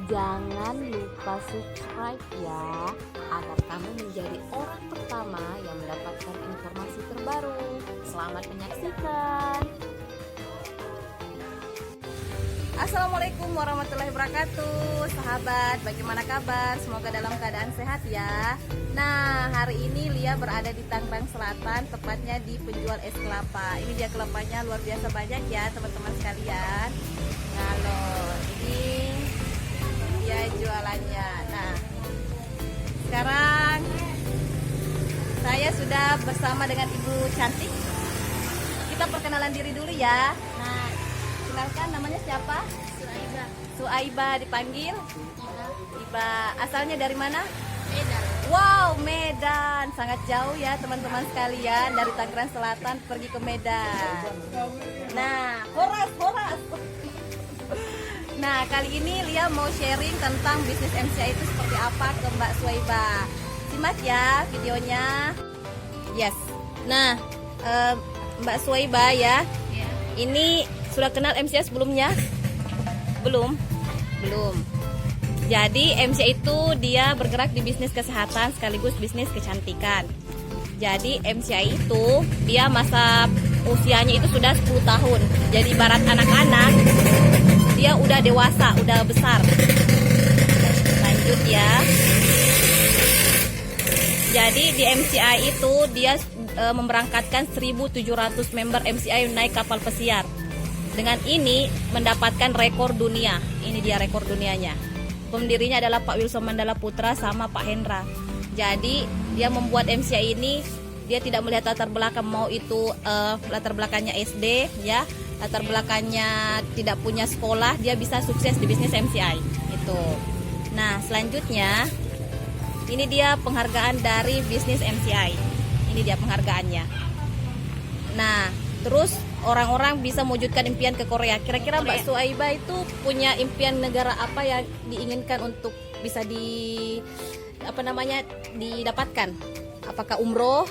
Jangan lupa subscribe ya, agar kamu menjadi orang pertama yang mendapatkan informasi terbaru. Selamat menyaksikan. Assalamualaikum warahmatullahi wabarakatuh. Sahabat, bagaimana kabar? Semoga dalam keadaan sehat ya. Nah, hari ini Lia berada di Tangerang Selatan, tepatnya di penjual es kelapa. Ini dia kelapanya luar biasa banyak ya teman-teman sekalian. Ngalor, ini dia jualannya. Nah, sekarang saya sudah bersama dengan Ibu Cantik. Kita perkenalan diri dulu ya. Nah, silakan, namanya siapa? Suaiba. Suaiba dipanggil Iba. Asalnya dari mana? Medan. Wow, Medan. Sangat jauh ya teman-teman sekalian, dari Tangerang Selatan pergi ke Medan. Nah, horas. Nah, kali ini Lia mau sharing tentang bisnis MCA itu seperti apa ke Mbak Suaiba. Simak ya videonya. Yes. Nah, Mbak Suaiba ya. Ya. Ini sudah kenal MCA sebelumnya? Belum. Jadi MCA itu dia bergerak di bisnis kesehatan sekaligus bisnis kecantikan. Jadi MCA itu dia masa usianya itu sudah 10 tahun. Jadi ibarat anak-anak, dia udah dewasa, udah besar. Lanjut ya. Jadi di MCA itu dia memberangkatkan 1.700 member MCA naik kapal pesiar. Dengan ini mendapatkan rekor dunia. Ini dia rekor dunianya. Pendirinya adalah Pak Wilson Mandala Putra sama Pak Hendra. Jadi dia membuat MCA ini, dia tidak melihat latar belakang, mau itu latar belakangnya SD ya, latar belakangnya tidak punya sekolah, dia bisa sukses di bisnis MCA itu. Nah, selanjutnya ini dia penghargaan dari bisnis MCA. Ini dia penghargaannya. Nah, terus orang-orang bisa mewujudkan impian ke Korea. Kira-kira Mbak Suaiba itu punya impian negara apa yang diinginkan untuk bisa didapatkan? Apakah umroh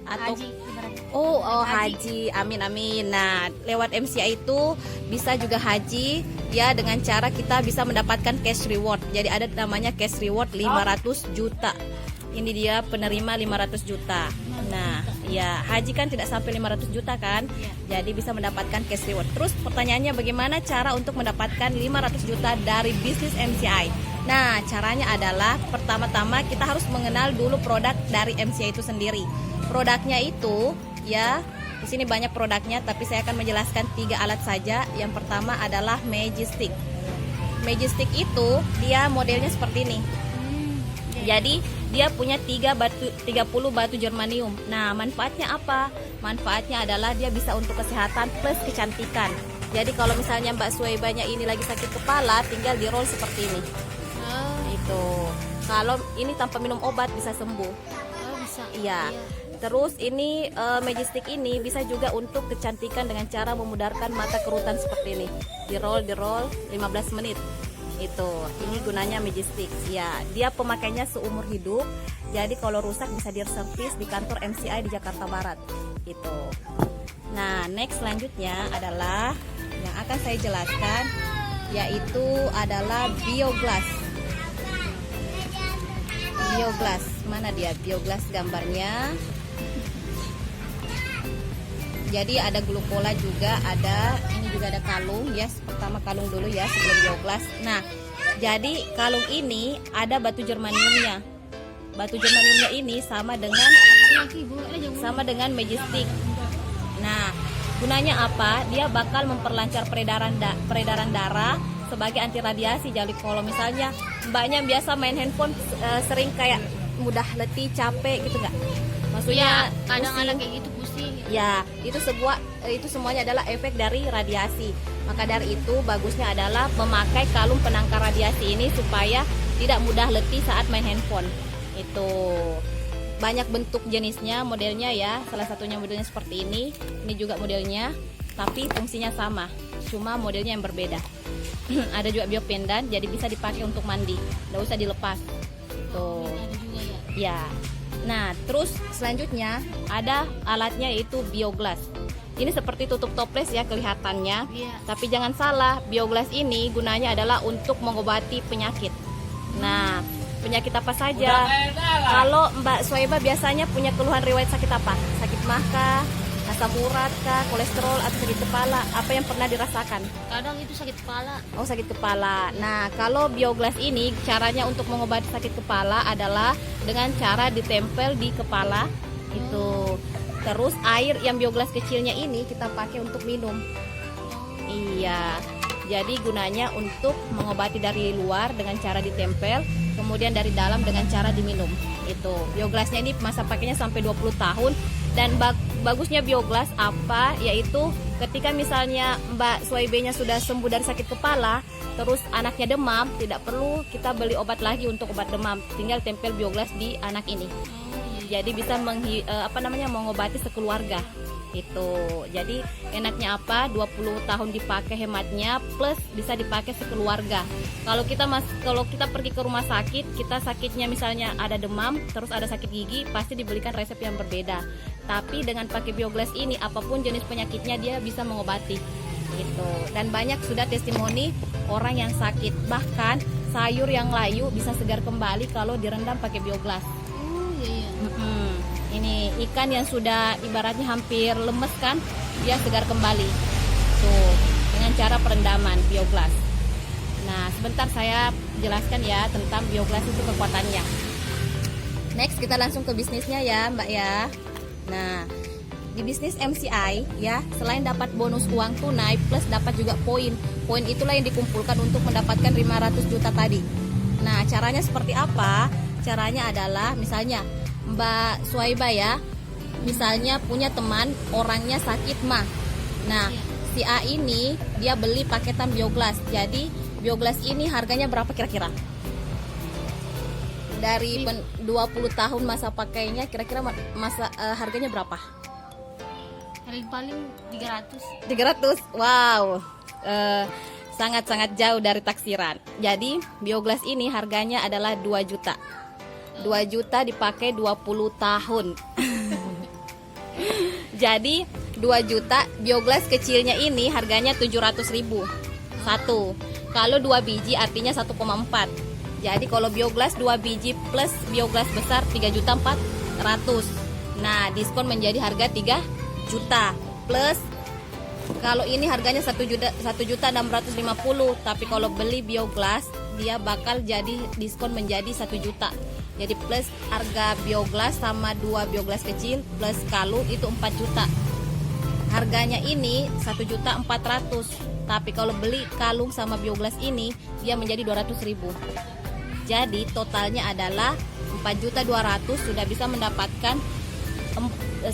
atau Haji ibaratnya. haji. Amin. Nah, lewat MCA itu bisa juga haji ya, dengan cara kita bisa mendapatkan cash reward. Jadi ada namanya cash reward 500 juta. Ini dia penerima 500 juta. Nah, ya haji kan tidak sampai 500 juta kan? Jadi bisa mendapatkan cash reward. Terus pertanyaannya, bagaimana cara untuk mendapatkan 500 juta dari bisnis MCI? Nah, caranya adalah pertama-tama kita harus mengenal dulu produk dari MCI itu sendiri. Produknya itu ya, di sini banyak produknya, tapi saya akan menjelaskan 3 alat saja. Yang pertama adalah Magic Stick. Magic Stick itu dia modelnya seperti ini. Jadi dia punya 30 batu germanium. Nah, manfaatnya apa? Manfaatnya adalah dia bisa untuk kesehatan plus kecantikan. Jadi kalau misalnya Mbak Suaibanya ini lagi sakit kepala, tinggal di roll seperti ini. Itu. Kalau ini tanpa minum obat bisa sembuh. Bisa. Iya. Terus ini Magic Stick ini bisa juga untuk kecantikan dengan cara memudarkan mata kerutan seperti ini. Di roll 15 menit. Itu. Ini gunanya Magic Stick. Ya, dia pemakainya seumur hidup. Jadi kalau rusak bisa diservis di kantor MCI di Jakarta Barat. Itu. Nah, next selanjutnya adalah yang akan saya jelaskan, yaitu adalah Bioglass. Bioglass, mana dia Bioglass gambarnya? Jadi ada glukola juga, ini juga ada kalung ya. Pertama kalung dulu ya sebelum Bioglass. Nah, jadi kalung ini ada batu germaniumnya. Batu germaniumnya ini sama dengan Magic Stick. Nah, gunanya apa? Dia bakal memperlancar peredaran darah sebagai anti radiasi. Jadi kalau misalnya mbaknya biasa main handphone sering kayak mudah letih, capek gitu nggak? Maksudnya Kadang-kadang kayak gitu pusing. ya, itu semuanya adalah efek dari radiasi. Maka dari itu bagusnya adalah memakai kalung penangkal radiasi ini supaya tidak mudah letih saat main handphone. Itu banyak bentuk jenisnya, modelnya ya. Salah satunya modelnya seperti ini. Ini juga modelnya, tapi fungsinya sama, cuma modelnya yang berbeda. Ada juga biopendant, jadi bisa dipakai untuk mandi, nggak usah dilepas. Tuh. Ada juga ya. Ya. Nah, terus selanjutnya ada alatnya yaitu Bioglass. Ini seperti tutup toples ya kelihatannya. Iya. Tapi jangan salah, bioglas ini gunanya adalah untuk mengobati penyakit. Nah, penyakit apa saja? Kalau Mbak Suwaiba biasanya punya keluhan riwayat sakit apa? Sakit mah kah? Asam urat kah? Kolesterol atau sakit kepala? Apa yang pernah dirasakan? Kadang itu sakit kepala. Oh, sakit kepala. Nah, kalau bioglas ini caranya untuk mengobati sakit kepala adalah dengan cara ditempel di kepala itu. Terus air yang bioglas kecilnya ini kita pakai untuk minum. Iya. Jadi gunanya untuk mengobati dari luar dengan cara ditempel, kemudian dari dalam dengan cara diminum. Itu. Bioglasnya ini masa pakainya sampai 20 tahun dan bagusnya bioglas apa? Yaitu ketika misalnya Mbak Suwaibenya sudah sembuh dari sakit kepala, terus anaknya demam, tidak perlu kita beli obat lagi untuk obat demam, tinggal tempel bioglas di anak ini. Jadi bisa mengobati sekeluarga. Itu. Jadi enaknya apa? 20 tahun dipakai hematnya plus bisa dipakai sekeluarga. Kalau kita pergi ke rumah sakit, kita sakitnya misalnya ada demam, terus ada sakit gigi, pasti diberikan resep yang berbeda. Tapi dengan pakai bioglas ini apapun jenis penyakitnya dia bisa mengobati. Gitu. Dan banyak sudah testimoni orang yang sakit, bahkan sayur yang layu bisa segar kembali kalau direndam pakai bioglas. Oh iya. Ini ikan yang sudah ibaratnya hampir lemes kan, dia segar kembali. Tuh, dengan cara perendaman bioglas. Nah, sebentar saya jelaskan ya tentang bioglas itu kekuatannya. Next, kita langsung ke bisnisnya ya, Mbak ya. Nah, di bisnis MCI ya, selain dapat bonus uang tunai plus dapat juga poin. Poin itulah yang dikumpulkan untuk mendapatkan 500 juta tadi. Nah, caranya seperti apa? Caranya adalah misalnya Mbak Suwaiba ya, misalnya punya teman orangnya sakit mah. Nah, si A ini dia beli paketan bioglas. Jadi bioglas ini harganya berapa kira-kira? Dari 20 tahun masa pakainya kira-kira harganya berapa? Paling 300. 300. Wow. Sangat-sangat jauh dari taksiran. Jadi bioglas ini harganya adalah 2 juta. 2 juta dipakai 20 tahun. Jadi 2 juta bioglas kecilnya ini harganya 700.000 satu. Kalau 2 biji artinya 1,4. Jadi kalau bioglas 2 biji plus bioglas besar 3.400.000. Nah, diskon menjadi harga 3 juta plus kalau ini harganya 1.650.000, tapi kalau beli bioglas dia bakal jadi diskon menjadi 1 juta. Jadi plus harga bioglas sama 2 bioglas kecil plus kalung itu 4 juta. Harganya ini 1.400.000, tapi kalau beli kalung sama bioglas ini dia menjadi 200.000. Jadi totalnya adalah 4.200.000 sudah bisa mendapatkan 1, 2,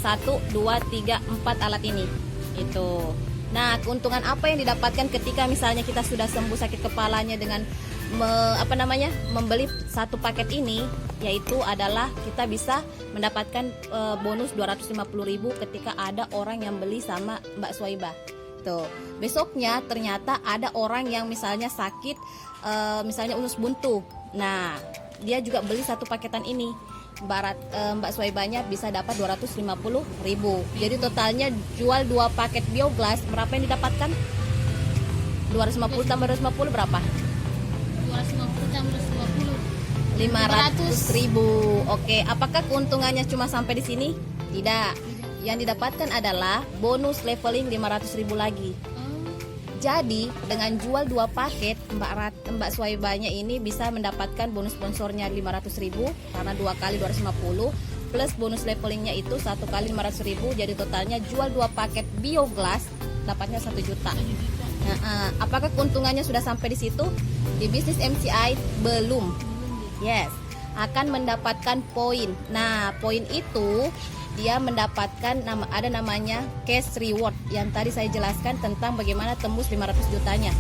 3, 4 alat ini. Itu. Nah, keuntungan apa yang didapatkan ketika misalnya kita sudah sembuh sakit kepalanya dengan membeli satu paket ini, yaitu adalah kita bisa mendapatkan bonus 250.000 ketika ada orang yang beli sama Mbak Suwaiba. Tuh. Besoknya ternyata ada orang yang misalnya sakit misalnya usus buntu. Nah, dia juga beli satu paketan ini. Mbak Suwaibanya bisa dapat 250.000. Jadi totalnya jual 2 paket bioglas, berapa yang didapatkan? 250 tambah 250 berapa? 250 tambah 250. 500.000. Oke, apakah keuntungannya cuma sampai di sini? Tidak. Yang didapatkan adalah bonus leveling 500.000 lagi. Jadi dengan jual 2 paket Mbak Suwaibanya ini bisa mendapatkan bonus sponsornya 500.000 karena 2 kali 250 plus bonus levelingnya itu 1 kali 500.000. Jadi totalnya jual 2 paket bioglas dapatnya 1 juta. Nah, apakah keuntungannya sudah sampai di situ? Di bisnis MCI belum. Yes, akan mendapatkan poin. Nah, poin itu dia mendapatkan ada namanya cash reward yang tadi saya jelaskan tentang bagaimana tembus 500 jutanya.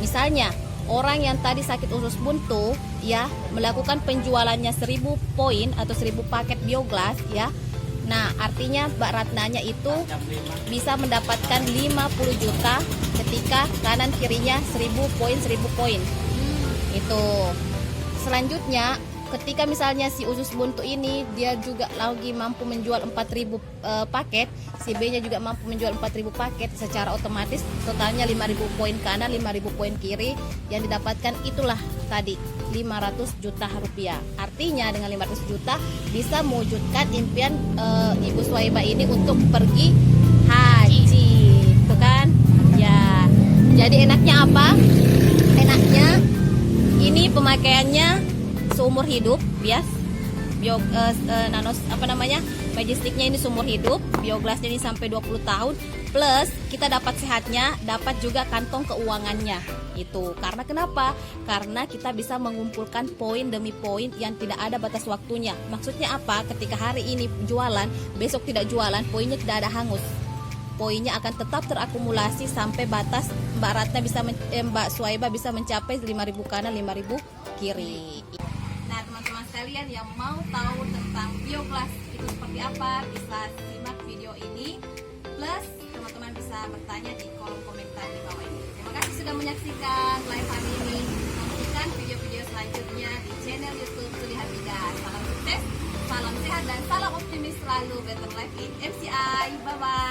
Misalnya orang yang tadi sakit usus buntu ya melakukan penjualannya 1000 poin atau 1000 paket bioglas ya. Nah, artinya Mbak Ratnanya itu bisa mendapatkan 50 juta ketika kanan kirinya 1000 poin. Itu. Selanjutnya ketika misalnya si usus buntu ini dia juga lagi mampu menjual 4.000 paket, si B nya juga mampu menjual 4.000 paket, secara otomatis totalnya 5.000 poin kanan, 5.000 poin kiri, yang didapatkan itulah tadi 500 juta rupiah. Artinya dengan 500 juta bisa mewujudkan impian Ibu Suhaibah ini untuk pergi haji, itu kan ya. Jadi enaknya apa? Enaknya ini pemakaiannya seumur hidup, bias nanos apa namanya, Majestiknya ini seumur hidup, bioglasnya ini sampai 20 tahun, plus kita dapat sehatnya, dapat juga kantong keuangannya. Itu karena kenapa? Karena kita bisa mengumpulkan poin demi poin yang tidak ada batas waktunya. Maksudnya apa? Ketika hari ini jualan, besok tidak jualan, poinnya tidak ada hangus. Poinnya akan tetap terakumulasi sampai batas Mbak Suhaibah bisa mencapai 5.000 kanan, 5.000 kiri. Nah, teman-teman sekalian yang mau tahu tentang bioglas itu seperti apa, bisa simak video ini. Plus, teman-teman bisa bertanya di kolom komentar di bawah ini. Terima kasih sudah menyaksikan live hari ini. Nantikan video-video selanjutnya di channel YouTube Sulihat Bidan. Salam sukses, salam sehat, dan salam optimis selalu. Better life in MCI. Bye-bye.